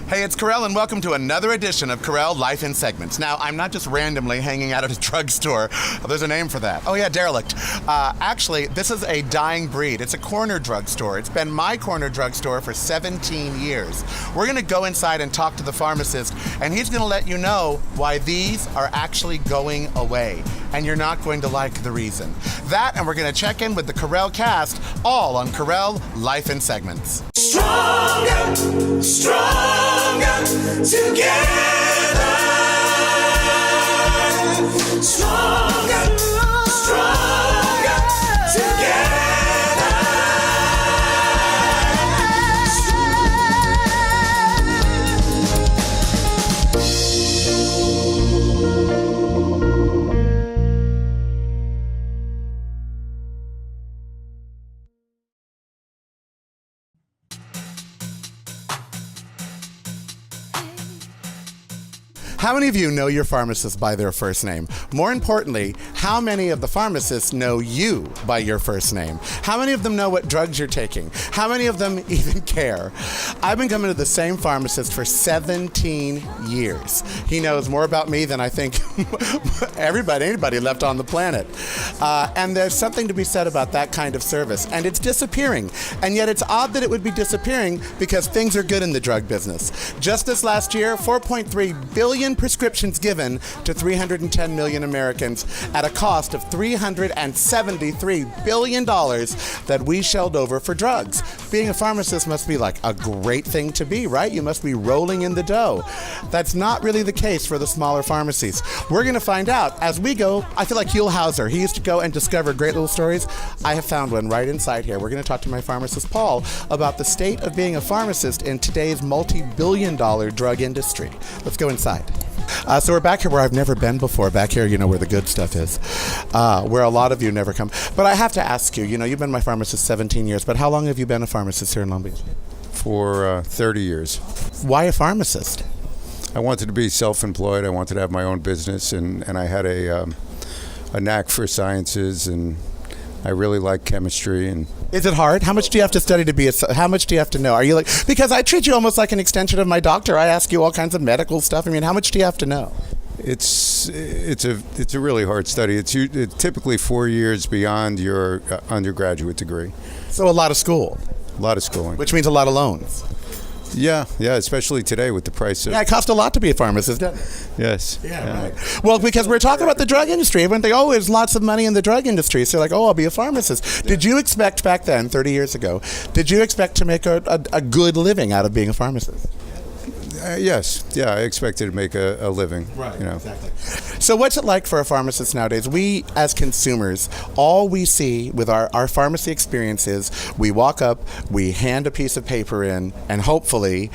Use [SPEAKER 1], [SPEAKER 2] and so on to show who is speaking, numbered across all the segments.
[SPEAKER 1] Hey, it's Karel, and welcome to another edition of Karel Life in Segments. Now, I'm not just randomly hanging out at a drugstore. There's a name for that. Oh, yeah, derelict. Actually, this is a dying breed. It's a corner drugstore. It's been my corner drugstore for 17 years. We're going to go inside and talk to the pharmacist, and he's going to let you know why these are actually going away. And you're not going to like the reason. That, and we're going to check in with the Karel cast, all on Karel Life in Segments.
[SPEAKER 2] Stronger, stronger together. Stronger, stronger together.
[SPEAKER 1] How many of you know your pharmacist by their first name? More importantly, how many of the pharmacists know you by your first name? How many of them know what drugs you're taking? How many of them even care? I've been coming to the same pharmacist for 17 years. He knows more about me than I think anybody left on the planet. And there's something to be said about that kind of service. And it's disappearing. And yet it's odd that it would be disappearing because things are good in the drug business. Just this last year, 4.3 billion prescriptions given to 310 million Americans at a cost of $373 billion that we shelled over for drugs. Being a pharmacist must be like a great thing to be, right? You must be rolling in the dough. That's not really the case for the smaller pharmacies. We're going to find out as we go. I feel like 𝐿𝐻𝐿. He used to go and discover great little stories. I have found one right inside here. We're going to talk to my pharmacist, Paul, about the state of being a pharmacist in today's multi-billion-dollar drug industry. Let's go inside. So we're back here where I've never been before. Back here, you know, where the good stuff is, where a lot of you never come. But I have to ask you, you know, you've been my pharmacist 17 years, but how long have you been a pharmacist here in Long Beach?
[SPEAKER 3] For 30 years.
[SPEAKER 1] Why a pharmacist?
[SPEAKER 3] I wanted to be self-employed. I wanted to have my own business, and I had a knack for sciences, and I really like chemistry. And
[SPEAKER 1] is it hard? How much do you have to study to be how much do you have to know? Are you like, because I treat you almost like an extension of my doctor. I ask you all kinds of medical stuff. I mean, how much do you have to know?
[SPEAKER 3] It's a really hard study. It's typically 4 years beyond your undergraduate degree.
[SPEAKER 1] So a lot of school.
[SPEAKER 3] A lot of schooling.
[SPEAKER 1] Which means a lot of loans.
[SPEAKER 3] Yeah, especially today with the price of...
[SPEAKER 1] Yeah, it costs a lot to be a pharmacist, doesn't it?
[SPEAKER 3] Yes.
[SPEAKER 1] Yeah, right. Well, because we're talking about the drug industry. Everyone think, oh, there's lots of money in the drug industry. So like, oh, I'll be a pharmacist. Yeah. Did you expect back then, 30 years ago, did you expect to make a good living out of being a pharmacist?
[SPEAKER 3] Yes. Yeah, I expected to make a living.
[SPEAKER 1] Right,
[SPEAKER 3] you know.
[SPEAKER 1] Exactly. So what's it like for a pharmacist nowadays? We, as consumers, all we see with our pharmacy experience is we walk up, we hand a piece of paper in, and hopefully,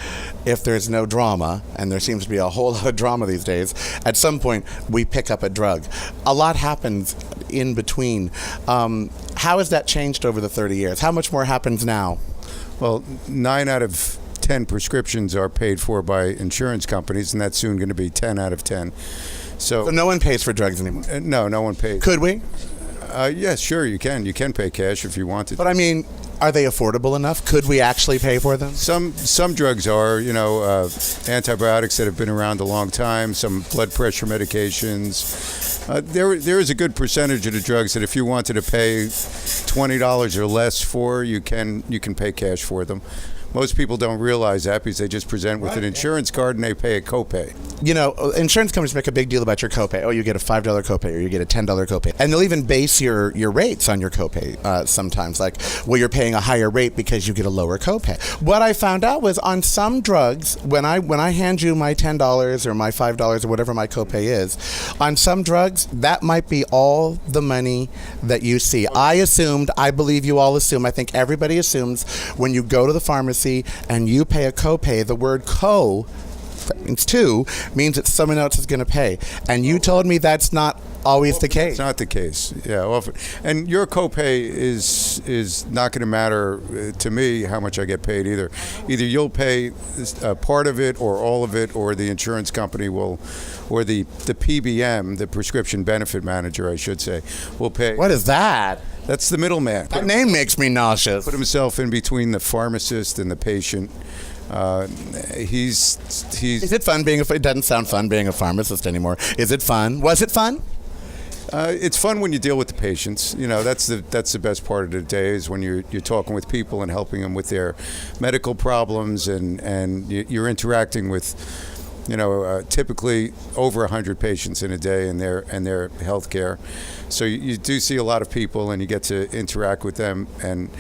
[SPEAKER 1] if there's no drama, and there seems to be a whole lot of drama these days, at some point, we pick up a drug. A lot happens in between. How has that changed over the 30 years? How much more happens now?
[SPEAKER 3] Well, 9 out of 10 prescriptions are paid for by insurance companies, and that's soon going to be 10 out of 10. So
[SPEAKER 1] no one pays for drugs anymore?
[SPEAKER 3] No one pays.
[SPEAKER 1] Could we?
[SPEAKER 3] Yes, sure, you can. You can pay cash if you wanted.
[SPEAKER 1] But I mean, are they affordable enough? Could we actually pay for them?
[SPEAKER 3] Some drugs are, antibiotics that have been around a long time, some blood pressure medications. There is a good percentage of the drugs that if you wanted to pay $20 or less for, you can pay cash for them. Most people don't realize that because they just present with an insurance card and they pay a copay.
[SPEAKER 1] You know, insurance companies make a big deal about your copay. Oh, you get a $5 copay or you get a $10 copay. And they'll even base your rates on your copay sometimes. Like, well, you're paying a higher rate because you get a lower copay. What I found out was on some drugs, when I hand you my $10 or my $5 or whatever my copay is, on some drugs, that might be all the money that you see. I believe you all assume, I think everybody assumes when you go to the pharmacy and you pay a copay, the word co means two, means that someone else is going to pay. And you told me that's not always the case.
[SPEAKER 3] It's not the case. Yeah, often. And your copay is not going to matter to me how much I get paid either. Either you'll pay part of it or all of it, or the insurance company will, or the PBM, the prescription benefit manager, I should say, will pay.
[SPEAKER 1] What is that?
[SPEAKER 3] That's the middleman.
[SPEAKER 1] That name makes me nauseous.
[SPEAKER 3] Put himself in between the pharmacist and the patient. He's
[SPEAKER 1] Is it fun being it doesn't sound fun being a pharmacist anymore. Is it fun? Was it fun?
[SPEAKER 3] It's fun when you deal with the patients. You know, that's the best part of the day is when you're talking with people and helping them with their medical problems, and you're interacting with, typically over 100 patients in a day in their health care. So you do see a lot of people, and you get to interact with them, and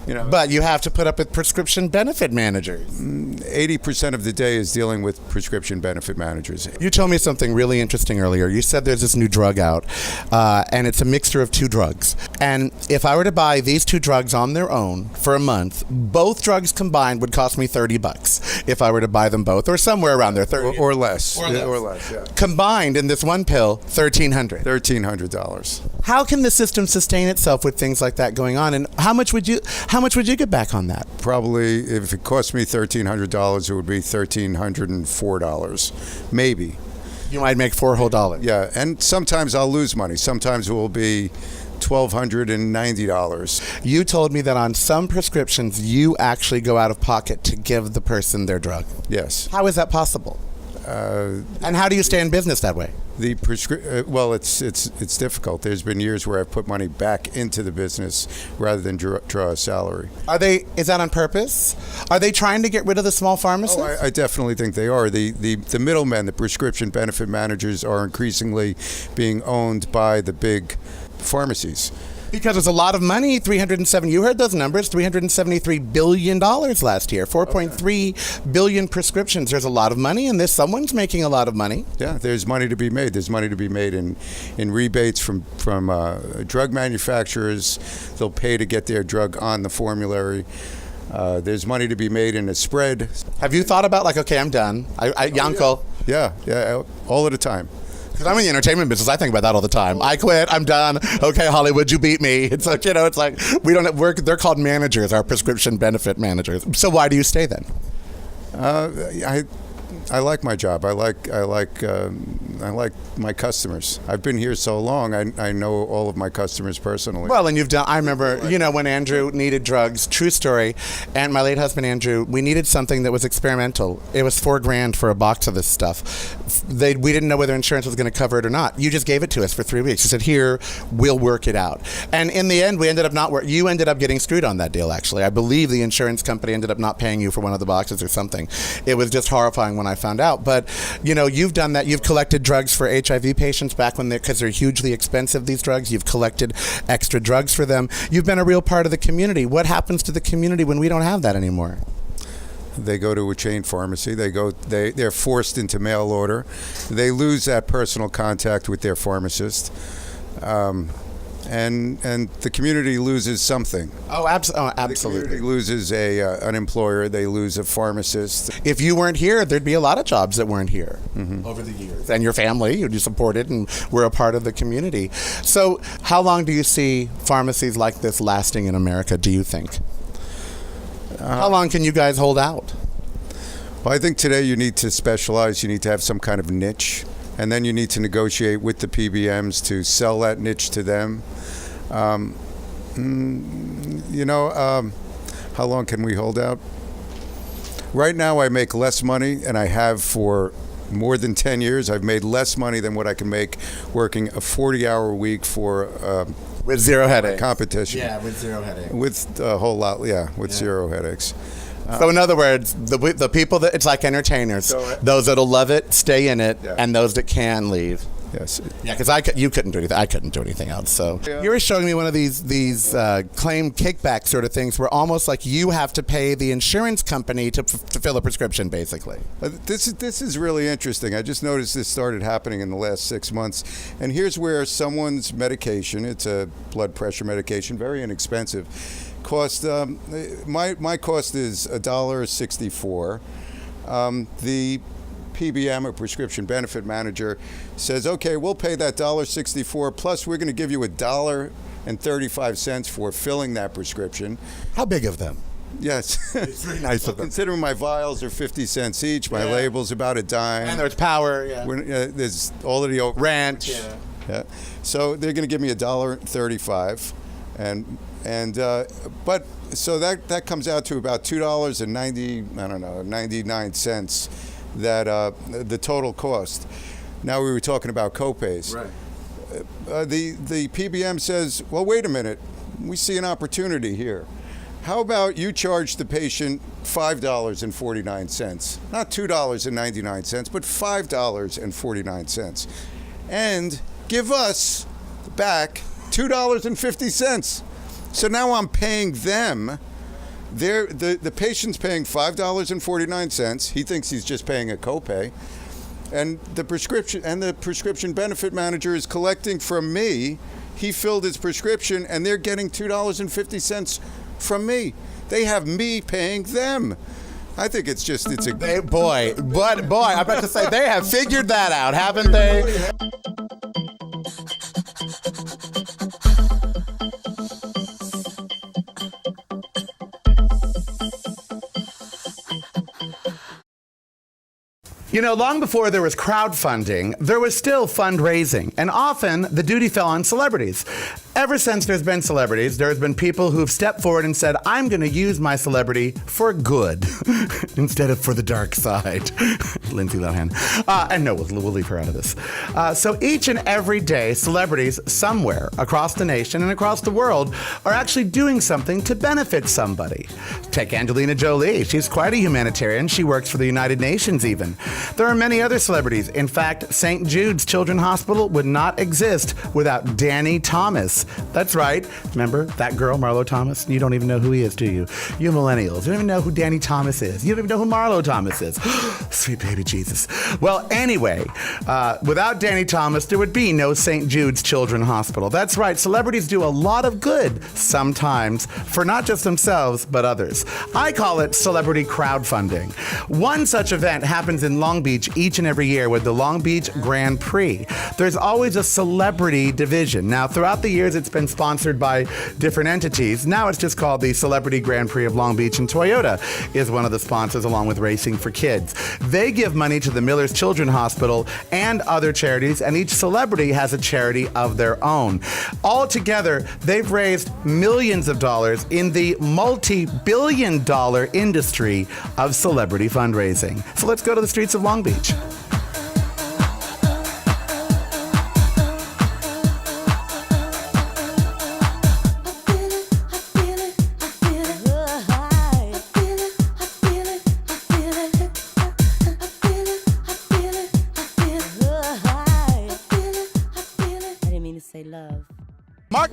[SPEAKER 1] But you have to put up with prescription benefit managers.
[SPEAKER 3] 80% of the day is dealing with prescription benefit managers.
[SPEAKER 1] You told me something really interesting earlier. You said there's this new drug out, and it's a mixture of two drugs. And if I were to buy these two drugs on their own for a month, both drugs combined would cost me $30 if I were to buy them both, or somewhere around there, 30
[SPEAKER 3] or less.
[SPEAKER 1] Or less.
[SPEAKER 3] Or less, yeah.
[SPEAKER 1] Combined in this one pill, $1,300.
[SPEAKER 3] $1,300.
[SPEAKER 1] How can the system sustain itself with things like that going on? And how much would you get back on that?
[SPEAKER 3] Probably, if it cost me $1,300, it would be $1,304, maybe.
[SPEAKER 1] You might make $4 whole.
[SPEAKER 3] Yeah, and sometimes I'll lose money. Sometimes it will be $1,290.
[SPEAKER 1] You told me that on some prescriptions, you actually go out of pocket to give the person their drug.
[SPEAKER 3] Yes.
[SPEAKER 1] How is that possible? And how do you stay in business that way?
[SPEAKER 3] Well, it's difficult. There's been years where I've put money back into the business rather than draw a salary.
[SPEAKER 1] Is that on purpose? Are they trying to get rid of the small pharmacists?
[SPEAKER 3] Oh, I definitely think they are. The middlemen, the prescription benefit managers, are increasingly being owned by the big pharmacies.
[SPEAKER 1] Because there's a lot of money, you heard those numbers, $373 billion last year, 4.3 billion prescriptions. There's a lot of money in this. Someone's making a lot of money.
[SPEAKER 3] Yeah, there's money to be made. There's money to be made in rebates from drug manufacturers. They'll pay to get their drug on the formulary. There's money to be made in a spread.
[SPEAKER 1] Have you thought about, okay, I'm done. Yankel.
[SPEAKER 3] Yeah, all of the time.
[SPEAKER 1] Because I'm in the entertainment business, I think about that all the time. I quit. I'm done. Okay, Hollywood, you beat me. It's like we don't work. They're called managers, our prescription benefit managers. So why do you stay then?
[SPEAKER 3] I like my job. I like my customers. I've been here so long. I know all of my customers personally.
[SPEAKER 1] Well, and you've done. I remember, when Andrew needed drugs. True story. And my late husband Andrew, we needed something that was experimental. It was $4,000 for a box of this stuff. We didn't know whether insurance was going to cover it or not. You just gave it to us for 3 weeks. You said, "Here, we'll work it out." And in the end, we ended up you ended up getting screwed on that deal. Actually, I believe the insurance company ended up not paying you for one of the boxes or something. It was just horrifying when I found out. But you've done that. You've collected drugs for HIV patients back because they're hugely expensive, these drugs. You've collected extra drugs for them. You've been a real part of the community. What happens to the community when we don't have that anymore?
[SPEAKER 3] They go to a chain pharmacy. They're forced into mail order. They lose that personal contact with their pharmacist. And the community loses something.
[SPEAKER 1] Oh, absolutely.
[SPEAKER 3] The community loses an employer. They lose a pharmacist.
[SPEAKER 1] If you weren't here, there'd be a lot of jobs that weren't here over the years. And your family, you supported and were a part of the community. So how long do you see pharmacies like this lasting in America, do you think? How long can you guys hold out?
[SPEAKER 3] Well, I think today you need to specialize. You need to have some kind of niche. And then you need to negotiate with the PBMs to sell that niche to them. How long can we hold out? Right now I make less money, and I have for more than 10 years. I've made less money than what I can make working a 40-hour week for
[SPEAKER 1] with zero headaches.
[SPEAKER 3] Competition.
[SPEAKER 1] Yeah, with zero headaches.
[SPEAKER 3] With a whole lot, zero headaches.
[SPEAKER 1] So in other words, the people that it's like entertainers. Those that'll love it, stay in it, and those that can leave.
[SPEAKER 3] Yes.
[SPEAKER 1] Yeah, because you couldn't do anything. I couldn't do anything else. So you were showing me one of these claim kickback sort of things, where almost like you have to pay the insurance company to fill a prescription, basically.
[SPEAKER 3] This is really interesting. I just noticed this started happening in the last 6 months, and here's where someone's medication, it's a blood pressure medication, very inexpensive, cost my cost is $1.64. The PBM, or prescription benefit manager, says, okay, we'll pay that $1.64, plus we're going to give you $1.35 for filling that prescription.
[SPEAKER 1] How big of them?
[SPEAKER 3] Yes.
[SPEAKER 1] It's very nice of them.
[SPEAKER 3] Considering my vials are 50 cents each, my label's about $0.10. And
[SPEAKER 1] there's power,
[SPEAKER 3] there's all of the
[SPEAKER 1] rent.
[SPEAKER 3] So they're going to give me $1.35, but So that comes out to about $2.99 that the total cost. Now we were talking about copays.
[SPEAKER 1] Right.
[SPEAKER 3] The PBM says, well, wait a minute, we see an opportunity here. How about you charge the patient $5.49, not $2.99, but $5.49, and give us back $2.50. So now I'm paying them. The patient's paying $5.49. He thinks he's just paying a copay. And the prescription benefit manager is collecting from me. He filled his prescription, and they're getting $2.50 from me. They have me paying them. I think it's a
[SPEAKER 1] Boy, I'm about to say they have figured that out, haven't they? You know, long before there was crowdfunding, there was still fundraising, and often the duty fell on celebrities. Ever since there's been celebrities, there's been people who've stepped forward and said, I'm going to use my celebrity for good instead of for the dark side. Lindsay Lohan. And no, we'll leave her out of this. So each and every day, celebrities somewhere across the nation and across the world are actually doing something to benefit somebody. Take Angelina Jolie. She's quite a humanitarian. She works for the United Nations even. There are many other celebrities. In fact, St. Jude's Children's Hospital would not exist without Danny Thomas. That's right. Remember that girl, Marlo Thomas? You don't even know who he is, do you? You millennials. You don't even know who Danny Thomas is. You don't even know who Marlo Thomas is. Sweet baby Jesus. Well, anyway, without Danny Thomas, there would be no St. Jude's Children's Hospital. That's right. Celebrities do a lot of good sometimes for not just themselves, but others. I call it celebrity crowdfunding. One such event happens in Long Beach each and every year with the Long Beach Grand Prix. There's always a celebrity division. Now, throughout the years, it's been sponsored by different entities. Now it's just called the Celebrity Grand Prix of Long Beach, and Toyota is one of the sponsors along with Racing for Kids. They give money to the Miller's Children's Hospital and other charities, and each celebrity has a charity of their own. Altogether, they've raised millions of dollars in the multi-billion-dollar industry of celebrity fundraising. So let's go to the streets of Long Beach.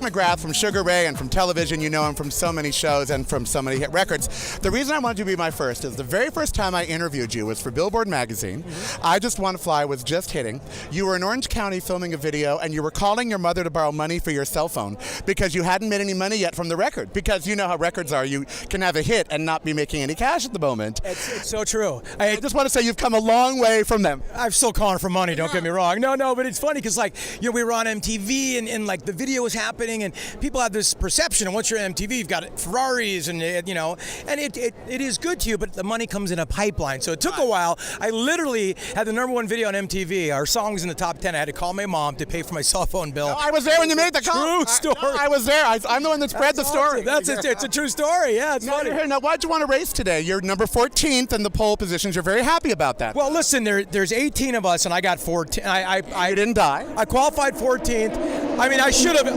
[SPEAKER 1] McGrath from Sugar Ray and from television. You know him from so many shows and from so many hit records. The reason I wanted you to be my first is the very first time I interviewed you was for Billboard magazine. I Just Want to Fly was just hitting. You were in Orange County filming a video, and you were calling your mother to borrow money for your cell phone because you hadn't made any money yet from the record. Because you know how records are. You can have a hit and not be making any cash at the moment.
[SPEAKER 4] It's so true.
[SPEAKER 1] I just want to say you've come a long way from them.
[SPEAKER 4] I'm still calling for money, don't get me wrong. No, but it's funny because, like, you know, we were on MTV and like the video was happening, and people have this perception, and once you're on MTV, you've got Ferraris, and you know, and it is good to you, but the money comes in a pipeline. So it took a while. I literally had the #1 video on MTV. Our song was in the top 10. I had to call my mom to pay for my cell phone bill.
[SPEAKER 1] No, I was there when you made the call.
[SPEAKER 4] True story.
[SPEAKER 1] I was there. I'm the one that spread the story.
[SPEAKER 4] It's a true story. Yeah, it's funny.
[SPEAKER 1] Now, why'd you want to race today? You're number 14th in the pole positions. You're very happy about that.
[SPEAKER 4] Well, listen, there's 18 of us, and I got 14.
[SPEAKER 1] You didn't die.
[SPEAKER 4] I qualified 14th. I mean, I should have.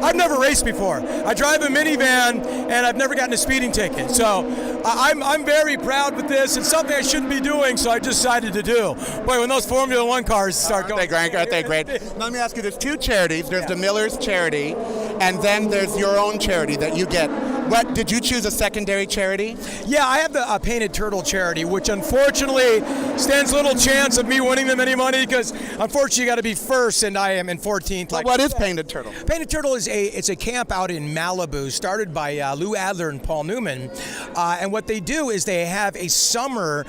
[SPEAKER 4] I've never raced before. I drive a minivan, and I've never gotten a speeding ticket. So I'm very proud with this. It's something I shouldn't be doing, so I decided to do. Boy, when those Formula One cars start going.
[SPEAKER 1] Aren't they great? Let me ask you, there's two charities. There's the Miller's charity, and then there's your own charity that you get. What, did you choose a secondary charity?
[SPEAKER 4] Yeah, I have the Painted Turtle charity, which unfortunately stands little chance of me winning them any money because unfortunately you got to be first, and I am in 14th.
[SPEAKER 1] Well, what is Painted Turtle?
[SPEAKER 4] Painted Turtle is a camp out in Malibu, started by Lou Adler and Paul Newman, and what they do is they have a summer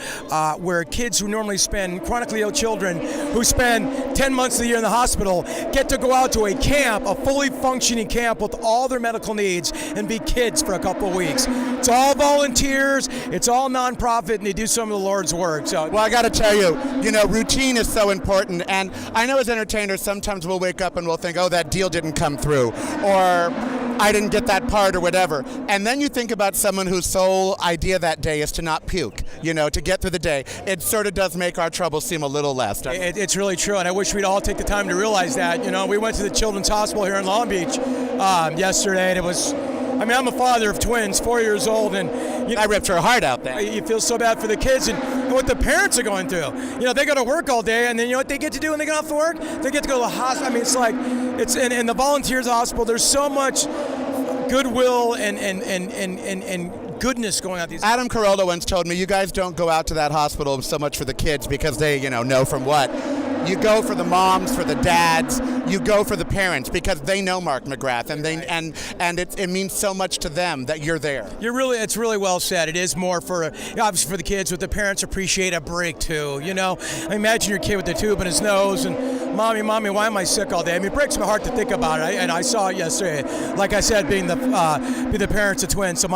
[SPEAKER 4] where kids who normally spend, chronically ill children who spend 10 months of the year in the hospital, get to go out to a camp, a fully functioning camp with all their medical needs, and be kids for a couple of weeks. It's all volunteers, it's all nonprofit, and they do some of the Lord's work. So,
[SPEAKER 1] well, I got to tell you, routine is so important, and I know as entertainers sometimes we'll wake up and we'll think, oh, that deal didn't come through, or I didn't get that part or whatever. And then you think about someone whose sole idea that day is to not puke, to get through the day. It sort of does make our trouble seem a little less. doesn't it?
[SPEAKER 4] It's really true, and I wish we'd all take the time to realize that. We went to the Children's Hospital here in Long Beach yesterday, and it was, I'm a father of twins, 4 years old, and
[SPEAKER 1] I ripped her heart out there.
[SPEAKER 4] You feel so bad for the kids and what the parents are going through. They go to work all day, and then what they get to do when they get off the work? They get to go to the hospital. It's like, it's in the volunteers hospital, there's so much goodwill and goodness going on.
[SPEAKER 1] Adam Carolla once told me, you guys don't go out to that hospital so much for the kids because they, know from what. You go for the moms, for the dads. You go for the parents because they know Mark McGrath, and it means so much to them that you're there.
[SPEAKER 4] It's really well said. It is more for obviously for the kids, but the parents appreciate a break too. I imagine your kid with the tube in his nose and mommy, why am I sick all day? It breaks my heart to think about it. And I saw it yesterday. Like I said, being the parents of twins. So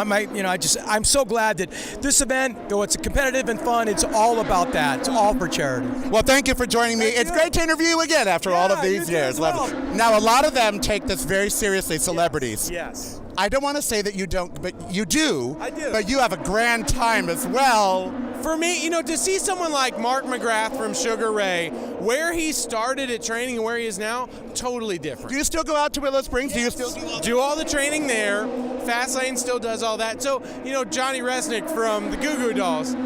[SPEAKER 4] I'm so glad that this event, though it's competitive and fun, it's all about that. It's all for charity.
[SPEAKER 1] Well, thank you for joining me. It's great to interview you again after all of these years. Now, a lot of them take this very seriously, celebrities.
[SPEAKER 5] Yes.
[SPEAKER 1] I don't want to say that you don't, but you do.
[SPEAKER 5] I do.
[SPEAKER 1] But you have a grand time as well.
[SPEAKER 5] For me, to see someone like Mark McGrath from Sugar Ray, where he started at training and where he is now, totally different.
[SPEAKER 1] Do you still go out to Willow Springs? Yes. Do you still
[SPEAKER 5] do all the training there? Fastlane still does all that. So, Johnny Resnick from the Goo Goo Dolls.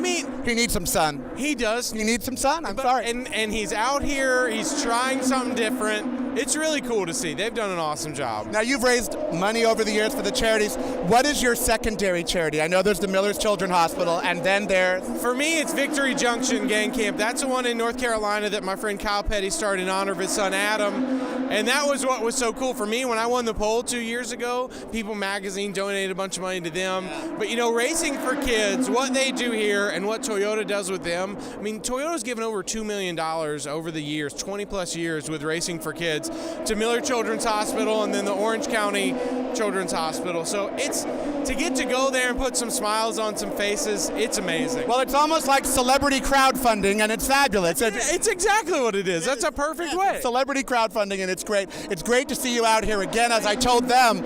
[SPEAKER 1] He needs some sun.
[SPEAKER 5] He does.
[SPEAKER 1] He needs some sun. I'm sorry.
[SPEAKER 5] And he's out here. He's trying something different. It's really cool to see. They've done an awesome job.
[SPEAKER 1] Now, you've raised money over the years for the charities. What is your secondary charity? I know there's the Miller's Children's Hospital, and then there's...
[SPEAKER 5] For me, it's Victory Junction Gang Camp. That's the one in North Carolina that my friend 𝐿𝐃𝐄𝐑 started in honor of his son, Adam. And that was what was so cool for me. When I won the poll 2 years ago, People Magazine donated a bunch of money to them. But, Racing for Kids, what they do here and what Toyota does with them. Toyota's given over $2 million over the years, 20-plus years with Racing for Kids, to Miller Children's Hospital and then the Orange County Children's Hospital. So it's to get to go there and put some smiles on some faces, it's amazing.
[SPEAKER 1] Well, it's almost like celebrity crowdfunding, and it's fabulous.
[SPEAKER 5] It's exactly what it is. That's a perfect way.
[SPEAKER 1] Celebrity crowdfunding, and it's great. It's great to see you out here again. As I told them,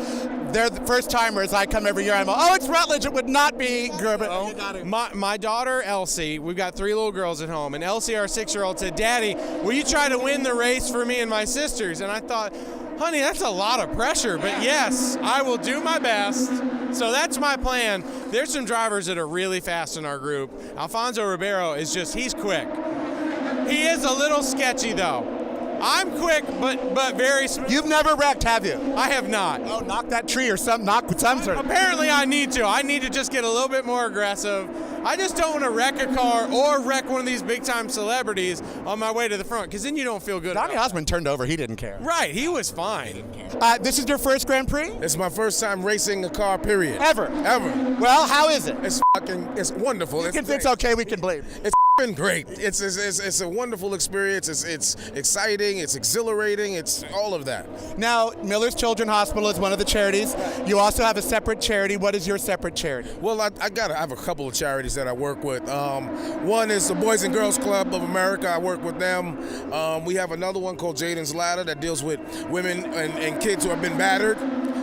[SPEAKER 1] they're the first timers. I come every year. I'm like, oh, it's Rutledge. It would not be Gerber.
[SPEAKER 5] My daughter, Elsie, we've got 3 little girls at home, and Elsie, our 6-year-old, said, Daddy, will you try to win the race for me and my sisters? And I thought, honey, that's a lot of pressure, but yes, I will do my best. So that's my plan. There's some drivers that are really fast in our group. Alfonso Ribeiro he's quick. He is a little sketchy, though. I'm quick, but very smooth.
[SPEAKER 1] You've never wrecked, have you?
[SPEAKER 5] I have not.
[SPEAKER 1] Oh, knock that tree or something. Knock with some sort.
[SPEAKER 5] Apparently, I need to. I need to just get a little bit more aggressive. I just don't want to wreck a car or wreck one of these big-time celebrities on my way to the front, because then you don't feel good.
[SPEAKER 1] Donny Osmond turned over. He didn't care.
[SPEAKER 5] Right. He was fine.
[SPEAKER 1] This is your first Grand Prix?
[SPEAKER 6] It's my first time racing a car, period.
[SPEAKER 1] Ever?
[SPEAKER 6] Well,
[SPEAKER 1] how is it?
[SPEAKER 6] It's wonderful.
[SPEAKER 1] It's okay. We can believe.
[SPEAKER 6] It's great. It's a wonderful experience. It's exciting. It's exhilarating. It's all of that.
[SPEAKER 1] Now, Miller's Children's Hospital is one of the charities. You also have a separate charity. What is your separate charity?
[SPEAKER 6] Well, I have a couple of charities that I work with. One is the Boys and Girls Club of America. I work with them. We have another one called Jaden's Ladder that deals with women and kids who have been battered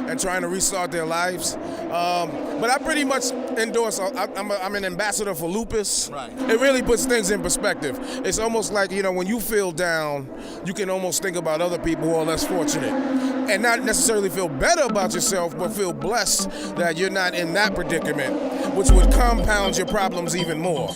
[SPEAKER 6] and trying to restart their lives. But I pretty much endorse, I'm an ambassador for lupus.
[SPEAKER 1] Right.
[SPEAKER 6] It really puts things in perspective. It's almost like, when you feel down, you can almost think about other people who are less fortunate. And not necessarily feel better about yourself, but feel blessed that you're not in that predicament, which would compound your problems even more.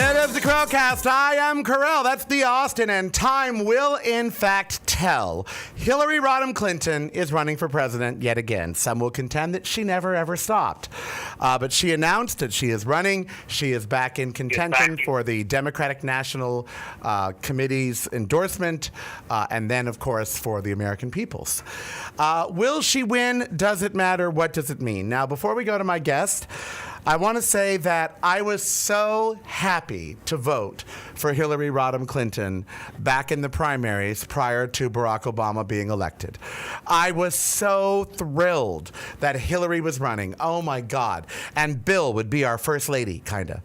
[SPEAKER 1] It is the Crowcast. I am Karel. That's the Austin, and time will, in fact, tell. Hillary Rodham Clinton is running for president yet again. Some will contend that she never, ever stopped. But she announced that she is running. She is back in contention for the Democratic National Committee's endorsement, and then, of course, for the American people's. Will she win? Does it matter? What does it mean? Now, before we go to my guest, I want to say that I was so happy to vote for Hillary Rodham Clinton back in the primaries prior to Barack Obama being elected. I was so thrilled that Hillary was running. Oh my God. And Bill would be our first lady, kind of.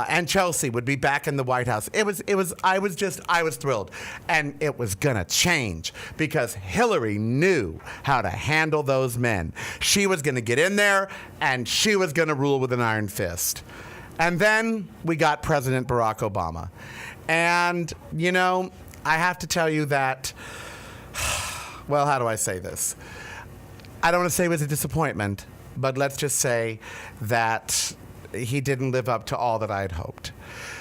[SPEAKER 1] And Chelsea would be back in the White House. I was thrilled. And it was gonna change because Hillary knew how to handle those men. She was gonna get in there and she was gonna rule with an iron fist. And then we got President Barack Obama. And, you know, I have to tell you that, well, how do I say this? I don't want to say it was a disappointment, but let's just say that he didn't live up to all that I had hoped.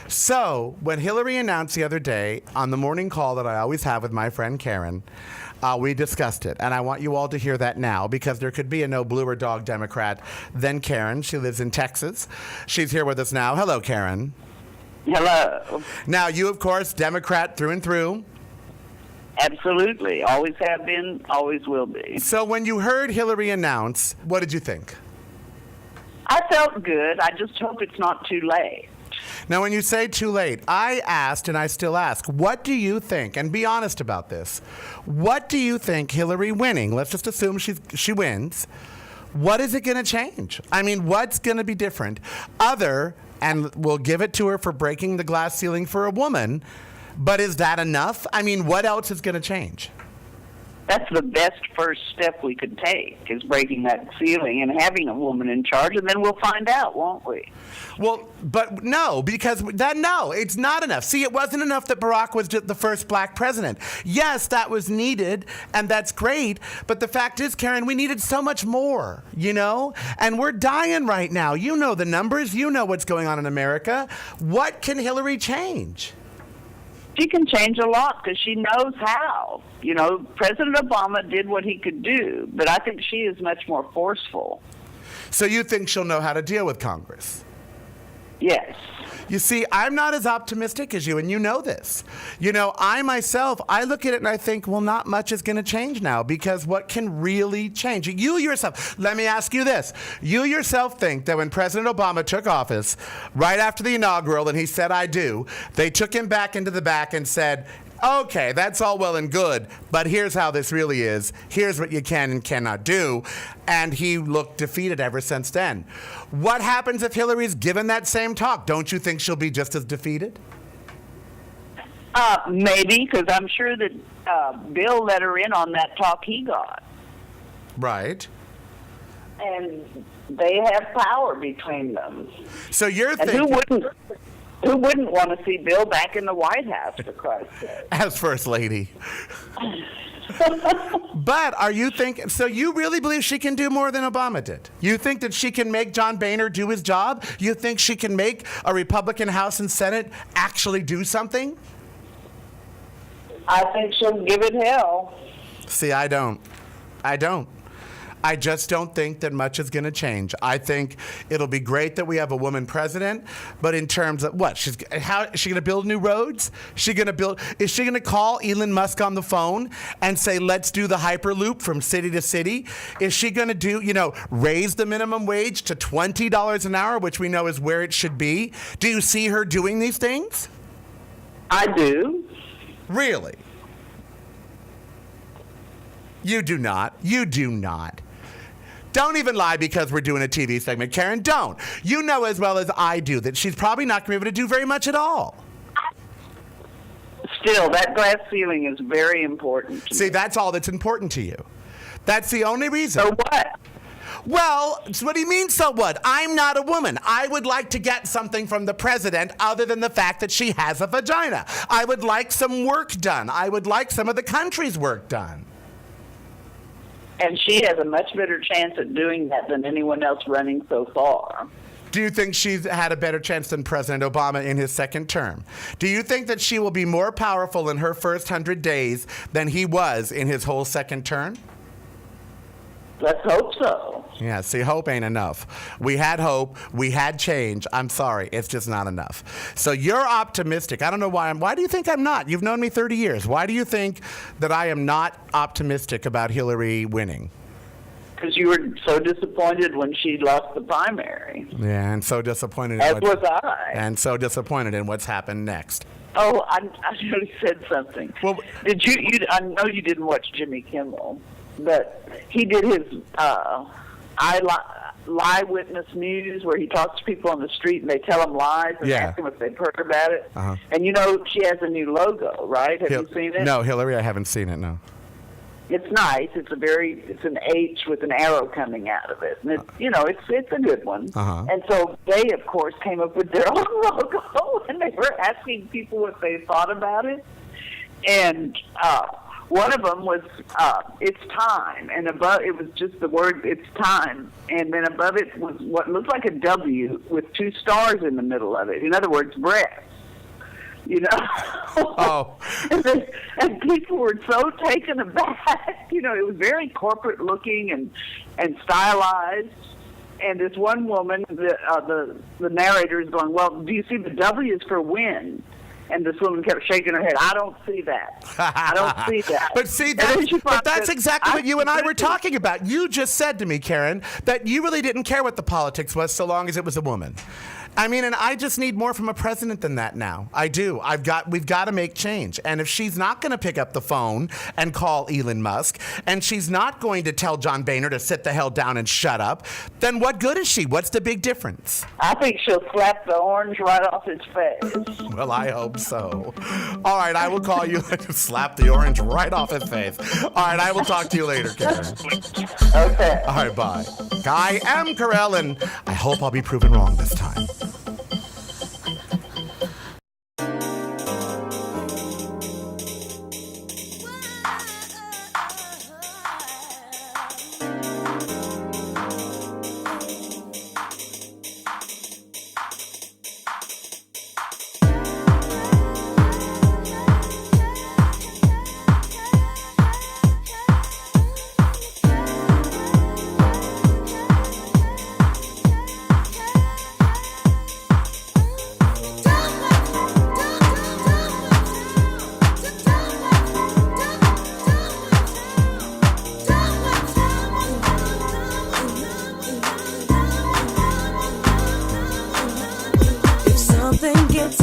[SPEAKER 1] So when Hillary announced the other day on the morning call that I always have with my friend Karen, we discussed it, and I want you all to hear that now because there could be a no bluer dog Democrat than Karen. She lives in Texas. She's here with us now. Hello, Karen.
[SPEAKER 7] Hello.
[SPEAKER 1] Now, you, of course, Democrat through and through.
[SPEAKER 7] Absolutely. Always have been, always will be.
[SPEAKER 1] So when you heard Hillary announce, what did you think?
[SPEAKER 7] I felt good. I just hope it's not too late.
[SPEAKER 1] Now, when you say too late, I asked, and I still ask, what do you think, and be honest about this, what do you think Hillary winning, let's just assume she wins, what is it going to change? I mean, what's going to be different and we'll give it to her for breaking the glass ceiling for a woman, but is that enough? I mean, what else is going to change?
[SPEAKER 7] That's the best first step we could take, is breaking that ceiling and having a woman in charge, and then we'll find out, won't we?
[SPEAKER 1] Well, but no, because it's not enough. See, it wasn't enough that Barack was just the first black president. Yes, that was needed, and that's great, but the fact is, Karen, we needed so much more, you know? And we're dying right now. You know the numbers. You know what's going on in America. What can Hillary change?
[SPEAKER 7] She can change a lot because she knows how. You know, President Obama did what he could do, but I think she is much more forceful.
[SPEAKER 1] So you think she'll know how to deal with Congress?
[SPEAKER 7] Yes.
[SPEAKER 1] You see, I'm not as optimistic as you, and you know this. You know, I myself, I look at it and I think, well, not much is going to change now because what can really change? You yourself, let me ask you this. You yourself think that when President Obama took office, right after the inaugural, and he said, I do, they took him back into the back and said, okay, that's all well and good, but here's how this really is. Here's what you can and cannot do. And he looked defeated ever since then. What happens if Hillary's given that same talk? Don't you think she'll be just as defeated?
[SPEAKER 7] Maybe, because I'm sure that Bill let her in on that talk he got.
[SPEAKER 1] Right.
[SPEAKER 7] And they have power between them.
[SPEAKER 1] So you're
[SPEAKER 7] and
[SPEAKER 1] thinking...
[SPEAKER 7] Who wouldn't want to see Bill back in the White House, for Christ's sake?
[SPEAKER 1] As First Lady. But are you thinking, so you really believe she can do more than Obama did? You think that she can make John Boehner do his job? You think she can make a Republican House and Senate actually do something?
[SPEAKER 7] I think she'll give it hell.
[SPEAKER 1] See, I don't. I just don't think that much is going to change. I think it'll be great that we have a woman president, but in terms of what? Is she going to build new roads? Is she going to call Elon Musk on the phone and say, let's do the Hyperloop from city to city? Is she going to raise the minimum wage to $20 an hour, which we know is where it should be? Do you see her doing these things?
[SPEAKER 7] I do.
[SPEAKER 1] Really? You do not. You do not. Don't even lie because we're doing a TV segment. Karen, don't. You know as well as I do that she's probably not going to be able to do very much at all.
[SPEAKER 7] Still, that glass ceiling is very important to me.
[SPEAKER 1] See, that's all that's important to you. That's the only reason.
[SPEAKER 7] So what?
[SPEAKER 1] Well, what do you mean, so what? I'm not a woman. I would like to get something from the president other than the fact that she has a vagina. I would like some work done. I would like some of the country's work done.
[SPEAKER 7] And she has a much better chance at doing that than anyone else running so far.
[SPEAKER 1] Do you think she's had a better chance than President Obama in his second term? Do you think that she will be more powerful in her first 100 days than he was in his whole second term?
[SPEAKER 7] Let's hope so.
[SPEAKER 1] Yeah, see, hope ain't enough. We had hope. We had change. I'm sorry. It's just not enough. So you're optimistic. I don't know why. Why do you think I'm not? You've known me 30 years. Why do you think that I am not optimistic about Hillary winning?
[SPEAKER 7] Because you were so disappointed when she lost the primary.
[SPEAKER 1] Yeah, and so disappointed.
[SPEAKER 7] As was I.
[SPEAKER 1] And so disappointed in what's happened next.
[SPEAKER 7] Oh, I really said something.
[SPEAKER 1] Well,
[SPEAKER 7] did you? I know you didn't watch Jimmy Kimmel, but he did his lie witness news where he talks to people on the street and they tell him lies and ask them if they've heard about it.
[SPEAKER 1] Uh-huh.
[SPEAKER 7] And you know she has a new logo, right? Have you seen it?
[SPEAKER 1] No, Hillary, I haven't seen it. No.
[SPEAKER 7] It's nice. It's an H with an arrow coming out of it, and it's a good one.
[SPEAKER 1] Uh-huh.
[SPEAKER 7] And so they, of course, came up with their own logo, and they were asking people what they thought about it. And one of them was "It's time," and above it was just the word "It's time," and then above it was what looked like a W with 2 stars in the middle of it. In other words, breath. You know,
[SPEAKER 1] oh,
[SPEAKER 7] and people were so taken aback. You know, it was very corporate looking and stylized. And this one woman, the narrator is going, "Well, do you see the W is for win?" And this woman kept shaking her head. I don't see that. I don't see that.
[SPEAKER 1] But see, that's exactly what you and I were talking about. You just said to me, Karen, that you really didn't care what the politics was so long as it was a woman. I mean, and I just need more from a president than that now. I do. We've got to make change. And if she's not going to pick up the phone and call Elon Musk, and she's not going to tell John Boehner to sit the hell down and shut up, then what good is she? What's the big difference?
[SPEAKER 7] I think she'll slap the orange right off his face.
[SPEAKER 1] Well, I hope so. All right, I will call you and slap the orange right off his face. All right, I will talk to you later, Karen.
[SPEAKER 7] Okay.
[SPEAKER 1] All right, bye. I am Karel, and I hope I'll be proven wrong this time.
[SPEAKER 2] Gets